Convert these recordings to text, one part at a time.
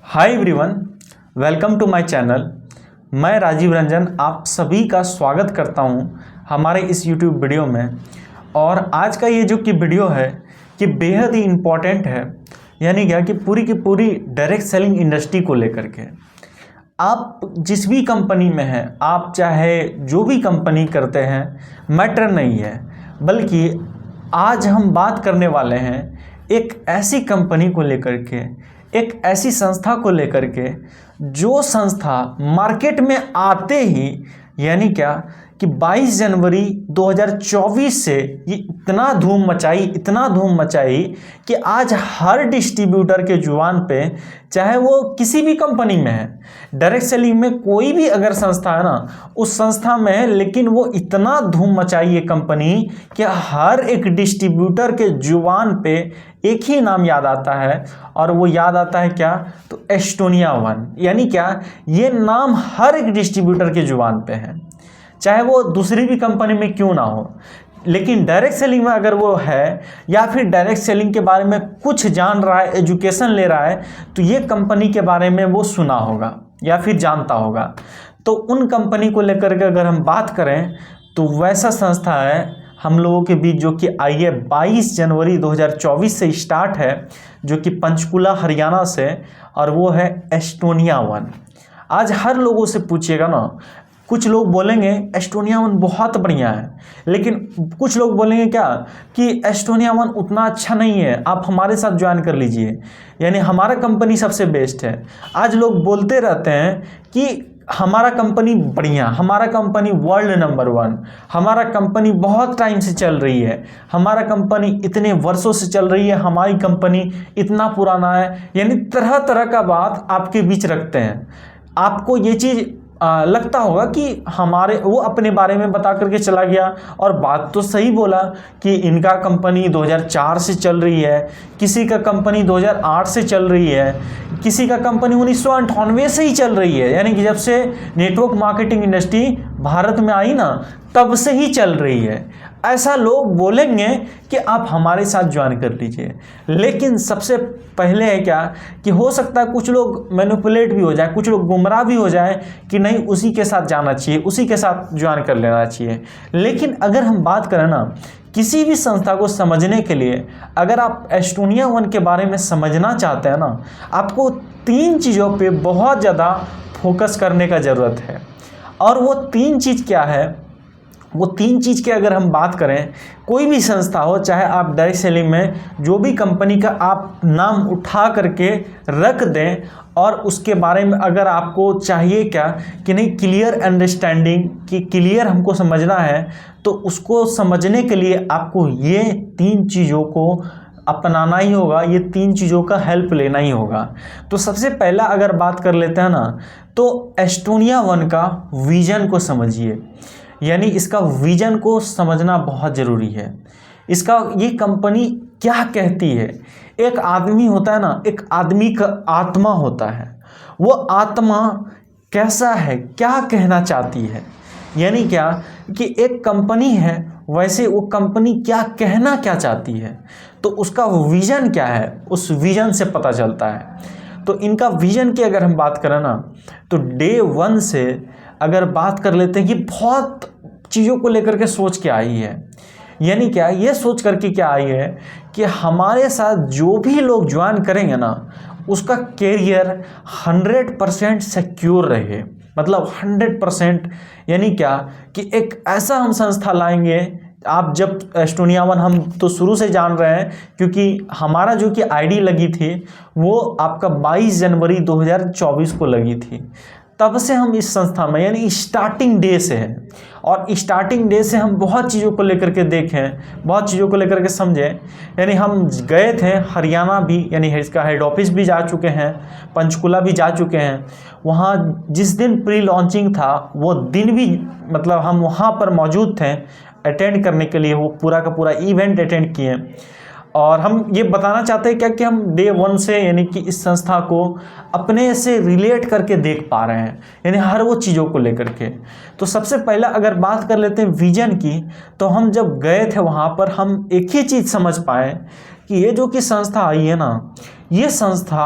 Hi everyone, welcome to my channel. मैं राजीव रंजन आप सभी का स्वागत करता हूं हमारे इस यूट्यूब वीडियो में। और आज का ये जो कि वीडियो है कि बेहद ही इम्पॉर्टेंट है, यानी क्या कि पूरी की पूरी डायरेक्ट सेलिंग इंडस्ट्री को लेकर के। आप जिस भी कंपनी में हैं, आप चाहे जो भी कंपनी करते हैं, मैटर नहीं है, बल्कि आज हम बात करने वाले हैं एक ऐसी कंपनी को लेकर के, एक ऐसी संस्था को लेकर के जो संस्था मार्केट में आते ही यानी क्या कि 22 जनवरी 2024 से ये इतना धूम मचाई कि आज हर डिस्ट्रीब्यूटर के जुबान पे, चाहे वो किसी भी कंपनी में है, डायरेक्ट सेलिंग में कोई भी अगर संस्था है ना, उस संस्था में, लेकिन वो इतना धूम मचाई ये कंपनी कि हर एक डिस्ट्रीब्यूटर के जुबान पे एक ही नाम याद आता है, और वो याद आता है क्या, तो एस्टोनिया वन। यानी क्या, ये नाम हर एक डिस्ट्रीब्यूटर के जुबान पे है, चाहे वो दूसरी भी कंपनी में क्यों ना हो। लेकिन डायरेक्ट सेलिंग में अगर वो है, या फिर डायरेक्ट सेलिंग के बारे में कुछ जान रहा है, एजुकेशन ले रहा है, तो ये कंपनी के बारे में वो सुना होगा या फिर जानता होगा। तो उन कंपनी को लेकर के अगर हम बात करें तो वैसा संस्था है हम लोगों के बीच जो कि आई है 22 जनवरी 2024 से स्टार्ट है, जो कि पंचकुला हरियाणा से, और वो है एस्टोनिया वन। आज हर लोगों से पूछिएगा ना, कुछ लोग बोलेंगे एस्टोनिया वन बहुत बढ़िया है, लेकिन कुछ लोग बोलेंगे क्या कि एस्टोनिया वन उतना अच्छा नहीं है, आप हमारे साथ ज्वाइन कर लीजिए, यानी हमारा कंपनी सबसे बेस्ट है। आज लोग बोलते रहते हैं कि हमारा कंपनी बढ़िया, हमारा कंपनी वर्ल्ड नंबर 1, हमारा कंपनी बहुत टाइम से चल रही है, हमारा कंपनी इतने वर्षों से चल रही है, हमारी कंपनी इतना पुराना है, यानी तरह तरह का बात आपके बीच रखते हैं। आपको ये चीज़ लगता होगा कि वो अपने बारे में बता करके चला गया, और बात तो सही बोला कि इनका कंपनी 2004 से चल रही है, किसी का कंपनी 2008 से चल रही है, किसी का कंपनी 1998 से ही चल रही है, यानी कि जब से नेटवर्क मार्केटिंग इंडस्ट्री भारत में आई ना, तब से ही चल रही है। ऐसा लोग बोलेंगे कि आप हमारे साथ ज्वाइन कर लीजिए। लेकिन सबसे पहले है क्या कि हो सकता है कुछ लोग मैनिपुलेट भी हो जाए, कुछ लोग गुमराह भी हो जाए कि नहीं उसी के साथ जाना चाहिए, उसी के साथ ज्वाइन कर लेना चाहिए। लेकिन अगर हम बात करें ना, किसी भी संस्था को समझने के लिए, अगर आप एस्टोनिया वन के बारे में समझना चाहते हैं ना, आपको 3 चीज़ों पे बहुत ज़्यादा फोकस करने का ज़रूरत है। और वो 3 चीज़ क्या है, वो 3 चीज़ की अगर हम बात करें, कोई भी संस्था हो, चाहे आप डायरेक्ट सेलिंग में जो भी कंपनी का आप नाम उठा करके रख दें, और उसके बारे में अगर आपको चाहिए क्या कि नहीं क्लियर अंडरस्टैंडिंग, कि क्लियर हमको समझना है, तो उसको समझने के लिए आपको ये 3 चीज़ों को अपनाना ही होगा, ये 3 चीज़ों का हेल्प लेना ही होगा। तो सबसे पहला अगर बात कर लेते हैं ना, तो एस्टोनिया वन का विजन को समझिए, यानी इसका विजन को समझना बहुत ज़रूरी है। ये कंपनी क्या कहती है। एक आदमी होता है ना, एक आदमी का आत्मा होता है, वो आत्मा कैसा है, क्या कहना चाहती है, यानी क्या कि एक कंपनी है, वैसे वो कंपनी क्या कहना क्या चाहती है, तो उसका विज़न क्या है, उस विज़न से पता चलता है। तो इनका विज़न की अगर हम बात करें ना, तो डे 1 से अगर बात कर लेते हैं कि बहुत चीज़ों को लेकर के सोच के आई है। यानी क्या, ये सोच करके क्या आई है कि हमारे साथ जो भी लोग ज्वाइन करेंगे ना, उसका कैरियर 100% सिक्योर रहे, मतलब 100%। यानी क्या कि एक ऐसा हम संस्था लाएंगे, आप जब एस्टोनिया वन हम तो शुरू से जान रहे हैं, क्योंकि हमारा जो कि आईडी लगी थी वो आपका 22 जनवरी 2024 को लगी थी, तब से हम इस संस्था में, यानी स्टार्टिंग डे से हैं। और स्टार्टिंग डे से हम बहुत चीज़ों को लेकर के देखें, बहुत चीज़ों को लेकर के समझें। यानी हम गए थे हरियाणा भी, यानी इसका हेड ऑफिस भी जा चुके हैं, पंचकुला भी जा चुके हैं। वहाँ जिस दिन प्री लॉन्चिंग था वो दिन भी, मतलब हम वहाँ पर मौजूद थे अटेंड करने के लिए, वो पूरा का पूरा इवेंट अटेंड किए। और हम ये बताना चाहते हैं क्या कि हम डे 1 से, यानी कि इस संस्था को अपने से रिलेट करके देख पा रहे हैं, यानी हर वो चीज़ों को लेकर के। तो सबसे पहला अगर बात कर लेते हैं विजन की, तो हम जब गए थे वहाँ पर हम एक ही चीज़ समझ पाए कि ये जो कि संस्था आई है ना, ये संस्था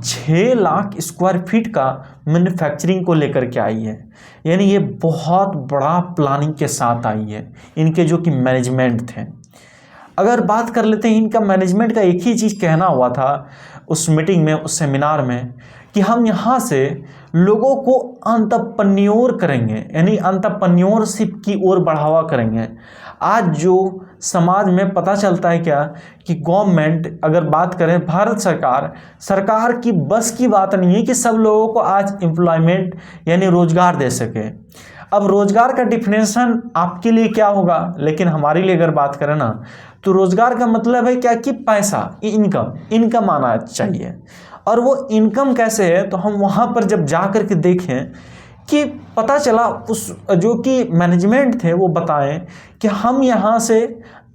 6 लाख स्क्वायर फीट का मैन्युफैक्चरिंग को लेकर के आई है। यानी ये बहुत बड़ा प्लानिंग के साथ आई है इनके जो कि मैनेजमेंट थे। अगर बात कर लेते हैं इनका मैनेजमेंट का, एक ही चीज़ कहना हुआ था उस मीटिंग में, उस सेमिनार में, कि हम यहाँ से लोगों को एंटरप्रेन्योर करेंगे, यानी एंटरप्रेन्योरशिप की ओर बढ़ावा करेंगे। आज जो समाज में पता चलता है क्या कि गवर्नमेंट, अगर बात करें भारत सरकार की बस की बात नहीं है कि सब लोगों को आज एम्प्लॉयमेंट यानी रोजगार दे सके। अब रोजगार का डिफिनेशन आपके लिए क्या होगा, लेकिन हमारे लिए अगर बात करें ना, तो रोजगार का मतलब है क्या कि पैसा, इनकम आना चाहिए। और वो इनकम कैसे है, तो हम वहाँ पर जब जा कर के देखें कि पता चला उस जो कि मैनेजमेंट थे वो बताएं कि हम यहाँ से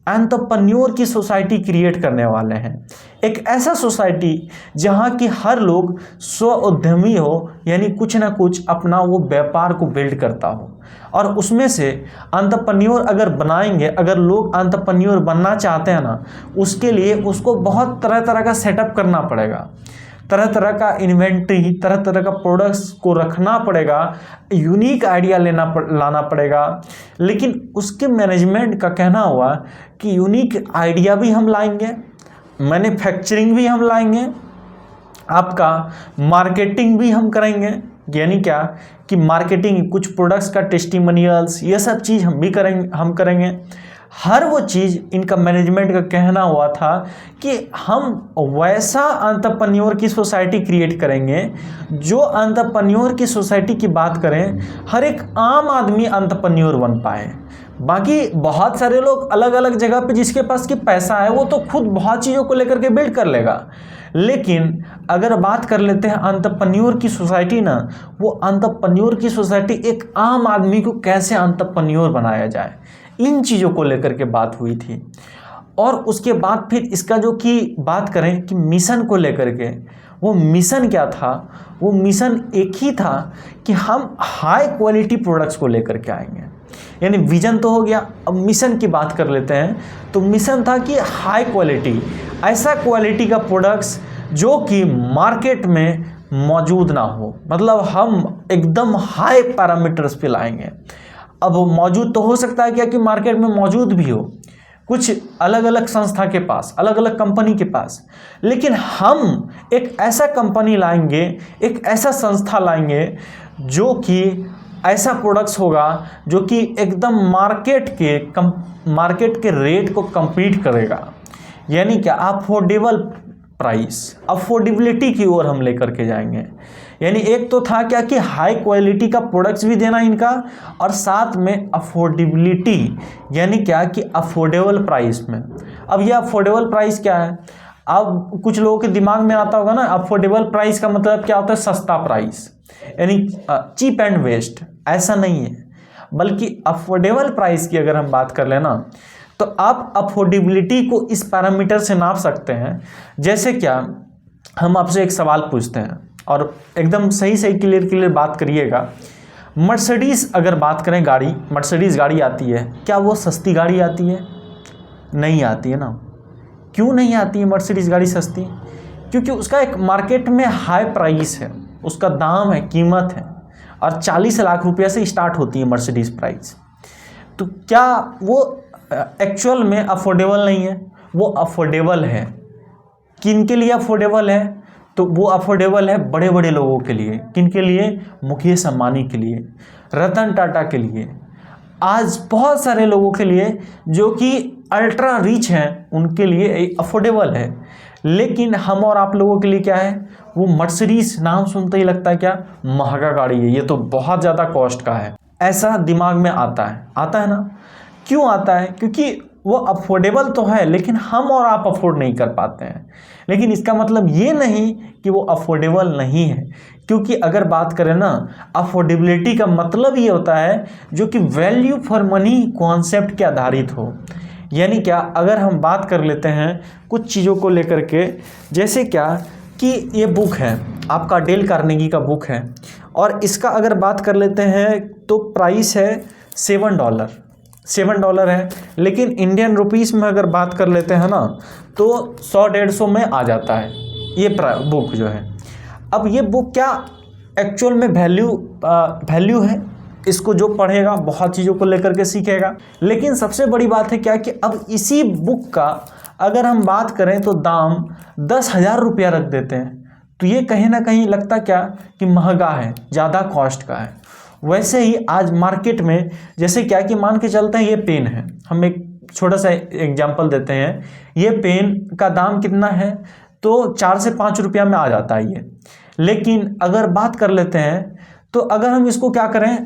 एंटरप्रेन्योर की सोसाइटी क्रिएट करने वाले हैं। एक ऐसा सोसाइटी जहाँ की हर लोग स्व उद्यमी हो, यानी कुछ ना कुछ अपना वो व्यापार को बिल्ड करता हो। और उसमें से एंटरप्रेन्योर अगर बनाएंगे, अगर लोग एंटरप्रेन्योर बनना चाहते हैं ना, उसके लिए उसको बहुत तरह तरह का सेटअप करना पड़ेगा, तरह तरह का इन्वेंट्री, तरह तरह का प्रोडक्ट्स को रखना पड़ेगा, यूनिक आइडिया लाना पड़ेगा। लेकिन उसके मैनेजमेंट का कहना हुआ कि यूनिक आइडिया भी हम लाएंगे, मैन्युफैक्चरिंग भी हम लाएंगे, आपका मार्केटिंग भी हम करेंगे। यानी क्या कि मार्केटिंग, कुछ प्रोडक्ट्स का टेस्टिमोनियल्स, ये सब चीज़ हम करेंगे। हर वो चीज़ इनका मैनेजमेंट का कहना हुआ था कि हम वैसा एंटरप्रेन्योर की सोसाइटी क्रिएट करेंगे जो एंटरप्रेन्योर की सोसाइटी की बात करें, हर एक आम आदमी एंटरप्रेन्योर बन पाए। बाकी बहुत सारे लोग अलग अलग जगह पे, जिसके पास कि पैसा है वो तो खुद बहुत चीज़ों को लेकर के बिल्ड कर लेगा। लेकिन अगर बात कर लेते हैं एंटरप्रेन्योर की सोसाइटी ना, वो एंटरप्रेन्योर की सोसाइटी एक आम आदमी को कैसे एंटरप्रेन्योर बनाया जाए, इन चीज़ों को लेकर के बात हुई थी। और उसके बाद फिर इसका जो कि बात करें कि मिशन को लेकर के, वो मिशन क्या था, वो मिशन एक ही था कि हम हाई क्वालिटी प्रोडक्ट्स को लेकर के आएंगे। यानी विजन तो हो गया, अब मिशन की बात कर लेते हैं। तो मिशन था कि हाई क्वालिटी, ऐसा क्वालिटी का प्रोडक्ट्स जो कि मार्केट में मौजूद ना हो, मतलब हम एकदम हाई पैरामीटर्स पे लाएंगे। अब मौजूद तो हो सकता है क्या कि मार्केट में मौजूद भी हो कुछ अलग अलग संस्था के पास, अलग अलग कंपनी के पास, लेकिन हम एक ऐसा कंपनी लाएंगे, एक ऐसा संस्था लाएंगे जो कि ऐसा प्रोडक्ट्स होगा जो कि एकदम मार्केट के रेट को compete करेगा। यानी क्या, अफोर्डेबल प्राइस, अफोर्डेबिलिटी की ओर हम लेकर के जाएंगे। यानी एक तो था क्या कि हाई क्वालिटी का प्रोडक्ट्स भी देना इनका, और साथ में अफोर्डेबिलिटी, यानी क्या कि अफोर्डेबल प्राइस में। अब ये अफोर्डेबल प्राइस क्या है, अब कुछ लोगों के दिमाग में आता होगा ना, अफोर्डेबल प्राइस का मतलब क्या होता है, सस्ता प्राइस, यानी चीप एंड वेस्ट। ऐसा नहीं है, बल्कि अफोर्डेबल प्राइस की अगर हम बात कर लेना, तो आप अफोर्डेबिलिटी को इस पैरामीटर से नाप सकते हैं। जैसे क्या, हम आपसे एक सवाल पूछते हैं और एकदम सही क्लियर बात करिएगा। मर्सिडीज़ अगर बात करें गाड़ी, मर्सिडीज़ गाड़ी आती है, क्या वो सस्ती गाड़ी आती है? नहीं आती है ना। क्यों नहीं आती है मर्सिडीज़ गाड़ी सस्ती? क्योंकि उसका एक मार्केट में हाई प्राइस है, उसका दाम है, कीमत है, और 40 लाख रुपये से स्टार्ट होती है मर्सिडीज़ प्राइस। तो क्या वो एक्चुअल में अफोर्डेबल नहीं है? वो अफोर्डेबल है। किन के लिए अफोर्डेबल है? तो वो अफोर्डेबल है बड़े बड़े लोगों के लिए। किन के लिए? मुकेश अंबानी के लिए, रतन टाटा के लिए, आज बहुत सारे लोगों के लिए जो कि अल्ट्रा रिच हैं, उनके लिए अफोर्डेबल है। लेकिन हम और आप लोगों के लिए क्या है, वो मर्सिडीज़ नाम सुनते ही लगता है क्या, महंगा गाड़ी है, ये तो बहुत ज़्यादा कॉस्ट का है, ऐसा दिमाग में आता है ना। क्यों आता है? क्योंकि वो अफोर्डेबल तो है, लेकिन हम और आप अफोर्ड नहीं कर पाते हैं। लेकिन इसका मतलब ये नहीं कि वो अफोर्डेबल नहीं है, क्योंकि अगर बात करें ना, अफोर्डेबिलिटी का मतलब ये होता है जो कि वैल्यू फॉर मनी कॉन्सेप्ट के आधारित हो। यानी क्या, अगर हम बात कर लेते हैं कुछ चीज़ों को लेकर के, जैसे क्या कि ये बुक है आपका, डेल कार्नेगी का बुक है, और इसका अगर बात कर लेते हैं तो प्राइस है $7 है। लेकिन इंडियन रुपीस में अगर बात कर लेते हैं ना, तो 100-150 में आ जाता है ये बुक जो है। अब ये बुक क्या एक्चुअल में वैल्यू है, इसको जो पढ़ेगा बहुत चीज़ों को लेकर के सीखेगा। लेकिन सबसे बड़ी बात है क्या कि अब इसी बुक का अगर हम बात करें तो दाम 10,000 रुपया रख देते हैं, तो ये कहीं ना कहीं लगता क्या कि महंगा है, ज़्यादा कॉस्ट का है। वैसे ही आज मार्केट में जैसे क्या कि मान के चलते हैं ये पेन है, हम एक छोटा सा एग्जांपल देते हैं, ये पेन का दाम कितना है तो 4 से 5 रुपया में आ जाता है ये। लेकिन अगर बात कर लेते हैं तो अगर हम इसको क्या करें,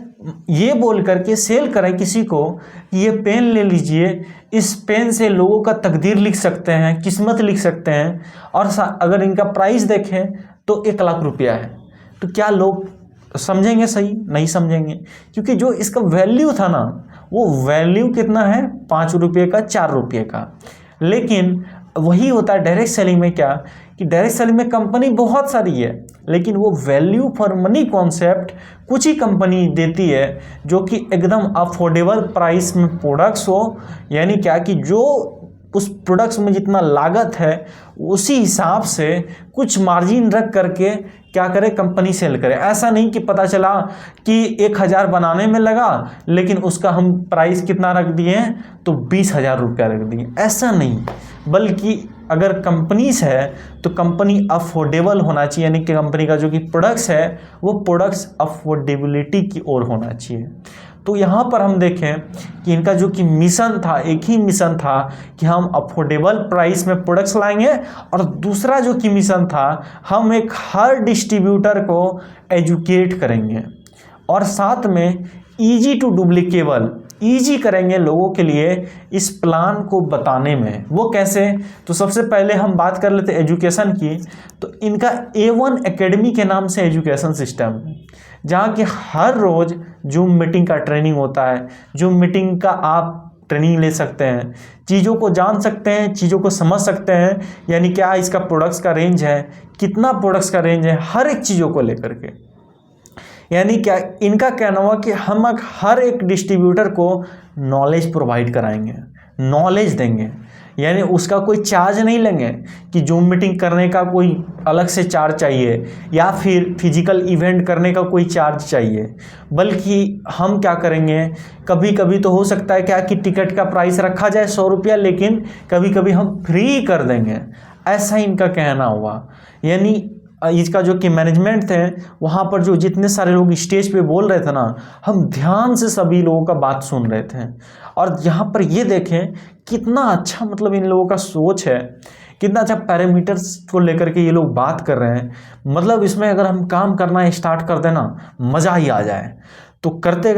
ये बोल करके सेल करें किसी को कि ये पेन ले लीजिए, इस पेन से लोगों का तकदीर लिख सकते हैं, किस्मत लिख सकते हैं, और अगर इनका प्राइस देखें तो 1 लाख रुपया है, तो क्या लोग समझेंगे? सही नहीं समझेंगे, क्योंकि जो इसका वैल्यू था ना, वो वैल्यू कितना है 5 रुपये का, 4 रुपये का। लेकिन वही होता है डायरेक्ट सेलिंग में क्या कि डायरेक्ट सेलिंग में कंपनी बहुत सारी है, लेकिन वो वैल्यू फॉर मनी कॉन्सेप्ट कुछ ही कंपनी देती है जो कि एकदम अफोर्डेबल प्राइस में प्रोडक्ट्स हो। यानी क्या कि जो उस प्रोडक्ट्स में जितना लागत है उसी हिसाब से कुछ मार्जिन रख करके क्या करे, कंपनी सेल करे। ऐसा नहीं कि पता चला कि 1,000 बनाने में लगा लेकिन उसका हम प्राइस कितना रख दिए हैं तो 20,000 रुपया रख दिए, ऐसा नहीं। बल्कि अगर कंपनीज है तो कंपनी अफोर्डेबल होना चाहिए, यानी कि कंपनी का जो कि प्रोडक्ट्स है वो प्रोडक्ट्स अफोर्डेबिलिटी की ओर होना चाहिए। तो यहाँ पर हम देखें कि इनका जो कि मिशन था, एक ही मिशन था कि हम अफोर्डेबल प्राइस में प्रोडक्ट्स लाएंगे, और दूसरा जो कि मिशन था हम एक हर डिस्ट्रीब्यूटर को एजुकेट करेंगे, और साथ में ईजी टू डुप्लीकेबल, ईजी करेंगे लोगों के लिए इस प्लान को बताने में। वो कैसे? तो सबसे पहले हम बात कर लेते एजुकेशन की। तो इनका A1 एकेडमी के नाम से एजुकेशन सिस्टम है, जहाँ कि हर रोज़ जूम मीटिंग का ट्रेनिंग होता है। जूम मीटिंग का आप ट्रेनिंग ले सकते हैं, चीज़ों को जान सकते हैं, चीज़ों को समझ सकते हैं, यानी क्या इसका प्रोडक्ट्स का रेंज है, कितना प्रोडक्ट्स का रेंज है, हर एक चीज़ों को लेकर के। यानी क्या इनका कहना हुआ कि हम हर एक डिस्ट्रीब्यूटर को नॉलेज प्रोवाइड कराएंगे, नॉलेज देंगे, यानी उसका कोई चार्ज नहीं लेंगे कि जूम मीटिंग करने का कोई अलग से चार्ज चाहिए या फिर फिजिकल इवेंट करने का कोई चार्ज चाहिए। बल्कि हम क्या करेंगे, कभी कभी तो हो सकता है क्या कि टिकट का प्राइस रखा जाए 100 रुपया, लेकिन कभी कभी हम फ्री कर देंगे, ऐसा इनका कहना हुआ। यानी इसका जो कि मैनेजमेंट थे वहाँ पर जो जितने सारे लोग स्टेज पे बोल रहे थे ना, हम ध्यान से सभी लोगों का बात सुन रहे थे। और यहाँ पर ये देखें कितना अच्छा मतलब इन लोगों का सोच है, कितना अच्छा पैरामीटर्स को लेकर के ये लोग बात कर रहे हैं। मतलब इसमें अगर हम काम करना स्टार्ट कर देना मज़ा ही आ जाए। तो करते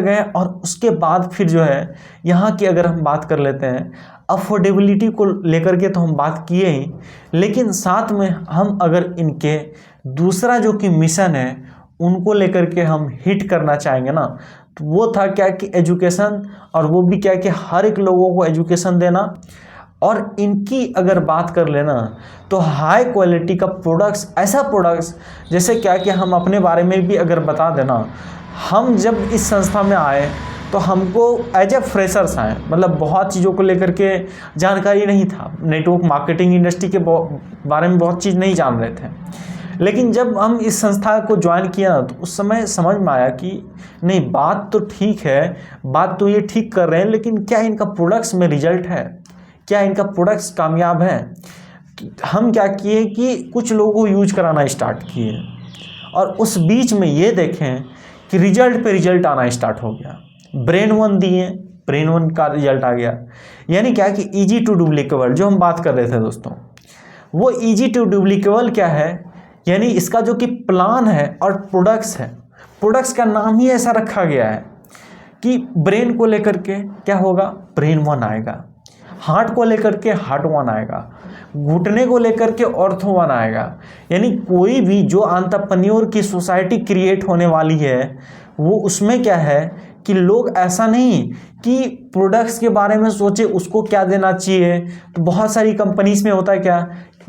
गए और उसके बाद फिर जो है यहाँ की अगर हम बात कर लेते हैं अफोर्डेबिलिटी को लेकर के, तो हम बात किए ही, लेकिन साथ में हम अगर इनके दूसरा जो कि मिशन है उनको लेकर के हम हिट करना चाहेंगे ना, तो वो था क्या कि एजुकेशन, और वो भी क्या कि हर एक लोगों को एजुकेशन देना। और इनकी अगर बात कर लेना तो हाई क्वालिटी का प्रोडक्ट्स, ऐसा प्रोडक्ट्स जैसे क्या कि हम अपने बारे में भी अगर बता देना, हम जब इस संस्था में आए तो हमको एज ए फ्रेशर्स आए, मतलब बहुत चीज़ों को लेकर के जानकारी नहीं था, नेटवर्क मार्केटिंग इंडस्ट्री के बारे में बहुत चीज़ नहीं जान रहे थे। लेकिन जब हम इस संस्था को ज्वाइन किया तो उस समय समझ में आया कि नहीं, बात तो ठीक है, बात तो ये ठीक कर रहे हैं, लेकिन क्या इनका प्रोडक्ट्स में रिजल्ट है, क्या इनका प्रोडक्ट्स कामयाब है। हम क्या किए कि कुछ लोगों को यूज कराना स्टार्ट किए, और उस बीच में ये देखें कि रिजल्ट पे रिजल्ट आना स्टार्ट हो गया। ब्रेन 1 दिए, ब्रेन 1 का रिजल्ट आ गया। यानी क्या कि ईजी टू डुप्लीकेबल जो हम बात कर रहे थे दोस्तों, वो ईजी टू डुप्लीकेबल क्या है, यानी इसका जो कि प्लान है और प्रोडक्ट्स है, प्रोडक्ट्स का नाम ही ऐसा रखा गया है कि ब्रेन को लेकर के क्या होगा, ब्रेन 1 आएगा, हार्ट को लेकर के हार्ट 1 आएगा, घुटने को लेकर के ऑर्थो 1 आएगा। यानी कोई भी जो एंटरप्रेन्योर की सोसाइटी क्रिएट होने वाली है वो उसमें क्या है कि लोग ऐसा नहीं कि प्रोडक्ट्स के बारे में सोचे उसको क्या देना चाहिए। तो बहुत सारी कंपनीज में होता है क्या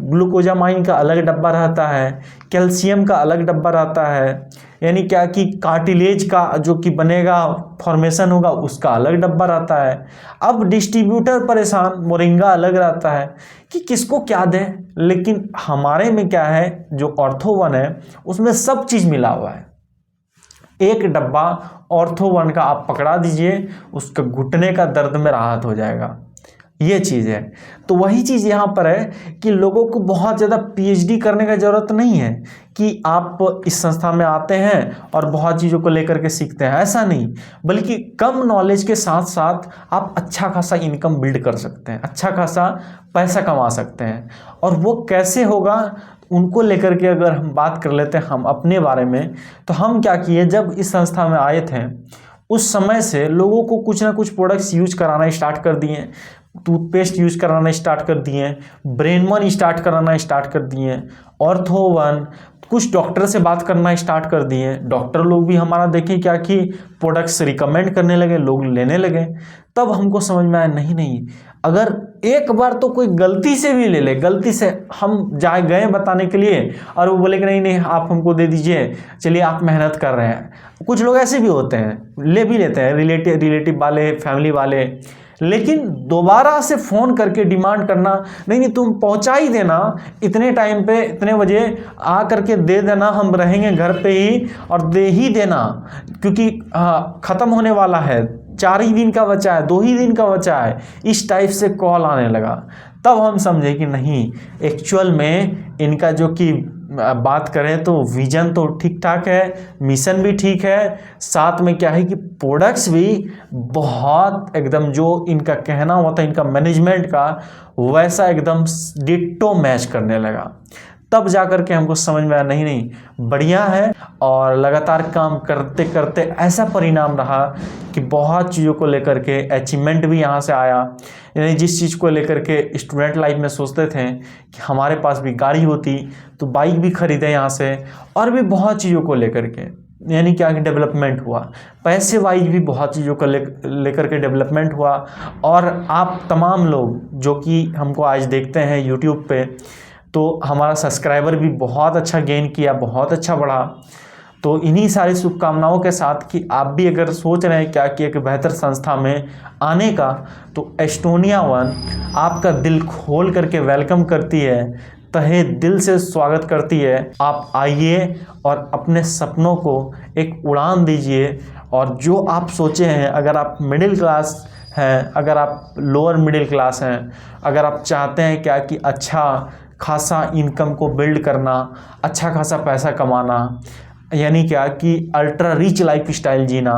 ग्लूकोजामाइन का अलग डब्बा रहता है, कैल्शियम का अलग डब्बा रहता है, यानी क्या कि कार्टिलेज का जो कि बनेगा फॉर्मेशन होगा उसका अलग डब्बा रहता है। अब डिस्ट्रीब्यूटर परेशान, मोरिंगा अलग रहता है कि किसको क्या दें। लेकिन हमारे में क्या है, जो ऑर्थो1 है उसमें सब चीज़ मिला हुआ है। एक डब्बा ऑर्थो1 का आप पकड़ा दीजिए, उसका घुटने का दर्द में राहत हो जाएगा, ये चीज़ है। तो वही चीज़ यहाँ पर है कि लोगों को बहुत ज़्यादा पीएचडी करने का ज़रूरत नहीं है कि आप इस संस्था में आते हैं और बहुत चीज़ों को लेकर के सीखते हैं, ऐसा नहीं। बल्कि कम नॉलेज के साथ साथ आप अच्छा खासा इनकम बिल्ड कर सकते हैं, अच्छा खासा पैसा कमा सकते हैं। और वो कैसे होगा उनको लेकर के अगर हम बात कर लेते हैं हम अपने बारे में, तो हम क्या किए, जब इस संस्था में आए थे उस समय से लोगों को कुछ ना कुछ प्रोडक्ट्स यूज कराना स्टार्ट कर दिए, टूथपेस्ट यूज कराना स्टार्ट कर दिए, ब्रेनवन स्टार्ट कराना स्टार्ट कर दिए, ऑर्थो1, कुछ डॉक्टर से बात करना स्टार्ट कर दिए। डॉक्टर लोग भी हमारा देखें क्या कि प्रोडक्ट्स रिकमेंड करने लगे, लोग लेने लगे। तब हमको समझ में आया नहीं, अगर एक बार तो कोई गलती से भी ले ले, गलती से हम जाए गए बताने के लिए और वो बोले कि नहीं आप हमको दे दीजिए, चलिए आप मेहनत कर रहे हैं। कुछ लोग ऐसे भी होते हैं, ले भी लेते हैं, रिलेटिव वाले, फैमिली वाले। लेकिन दोबारा से फ़ोन करके डिमांड करना, नहीं तुम पहुंचा ही देना, इतने टाइम पे इतने बजे आ करके दे देना, हम रहेंगे घर पे ही और दे ही देना, क्योंकि ख़त्म होने वाला है, 4 ही दिन का बचा है, 2 ही दिन का बचा है, इस टाइप से कॉल आने लगा। तब हम समझे कि नहीं, एक्चुअल में इनका जो कि बात करें तो विजन तो ठीक ठाक है, मिशन भी ठीक है, साथ में क्या है कि प्रोडक्ट्स भी बहुत एकदम जो इनका कहना होता है इनका मैनेजमेंट का, वैसा एकदम डिट्टो मैच करने लगा। तब जा कर के हमको समझ में आया नहीं बढ़िया है। और लगातार काम करते करते ऐसा परिणाम रहा कि बहुत चीज़ों को लेकर के अचीवमेंट भी यहाँ से आया। यानी जिस चीज़ को लेकर के स्टूडेंट लाइफ में सोचते थे कि हमारे पास भी गाड़ी होती तो बाइक भी खरीदे यहाँ से, और भी बहुत चीज़ों को लेकर के, यानी क्या कि डेवलपमेंट हुआ, पैसे वाइज भी बहुत चीज़ों को लेकर के डेवलपमेंट हुआ। और आप तमाम लोग जो कि हमको आज देखते हैं यूट्यूब पे, तो हमारा सब्सक्राइबर भी बहुत अच्छा गेन किया, बहुत अच्छा बढ़ा। तो इन्हीं सारी शुभकामनाओं के साथ कि आप भी अगर सोच रहे हैं क्या कि एक बेहतर संस्था में आने का, तो Estonia1 आपका दिल खोल करके वेलकम करती है, तहे दिल से स्वागत करती है। आप आइए और अपने सपनों को एक उड़ान दीजिए। और जो आप सोचे हैं, अगर आप मिडिल क्लास हैं, अगर आप लोअर मिडिल क्लास हैं, अगर आप चाहते हैं क्या कि अच्छा खासा इनकम को बिल्ड करना, अच्छा खासा पैसा कमाना, यानी क्या कि अल्ट्रा रिच लाइफ स्टाइल जीना,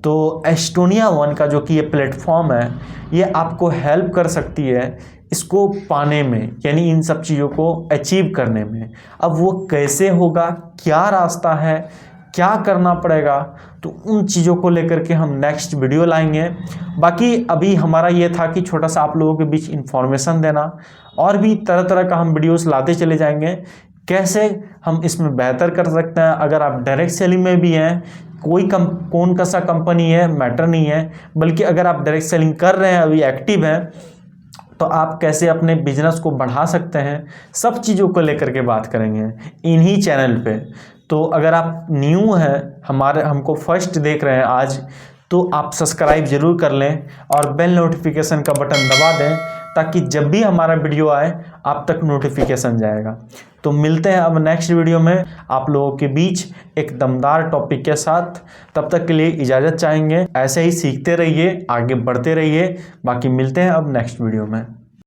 तो Estonia1 का जो कि ये प्लेटफॉर्म है, ये आपको हेल्प कर सकती है इसको पाने में, यानी इन सब चीज़ों को अचीव करने में। अब वो कैसे होगा, क्या रास्ता है, क्या करना पड़ेगा, तो उन चीज़ों को लेकर के हम नेक्स्ट वीडियो लाएंगे। बाकी अभी हमारा ये था कि छोटा सा आप लोगों के बीच इंफॉर्मेशन देना, और भी तरह तरह का हम वीडियोस लाते चले जाएंगे, कैसे हम इसमें बेहतर कर सकते हैं। अगर आप डायरेक्ट सेलिंग में भी हैं, कौन का सा कंपनी है मैटर नहीं है, बल्कि अगर आप डायरेक्ट सेलिंग कर रहे हैं, अभी एक्टिव हैं, तो आप कैसे अपने बिजनेस को बढ़ा सकते हैं, सब चीज़ों को लेकर के बात करेंगे इन्हीं चैनल पे। तो अगर आप न्यू हैं, हमको फर्स्ट देख रहे हैं आज, तो आप सब्सक्राइब ज़रूर कर लें और बेल नोटिफिकेशन का बटन दबा दें, ताकि जब भी हमारा वीडियो आए आप तक नोटिफिकेशन जाएगा। तो मिलते हैं अब नेक्स्ट वीडियो में आप लोगों के बीच एक दमदार टॉपिक के साथ। तब तक के लिए इजाज़त चाहेंगे। ऐसे ही सीखते रहिए, आगे बढ़ते रहिए। बाकी मिलते हैं अब नेक्स्ट वीडियो में।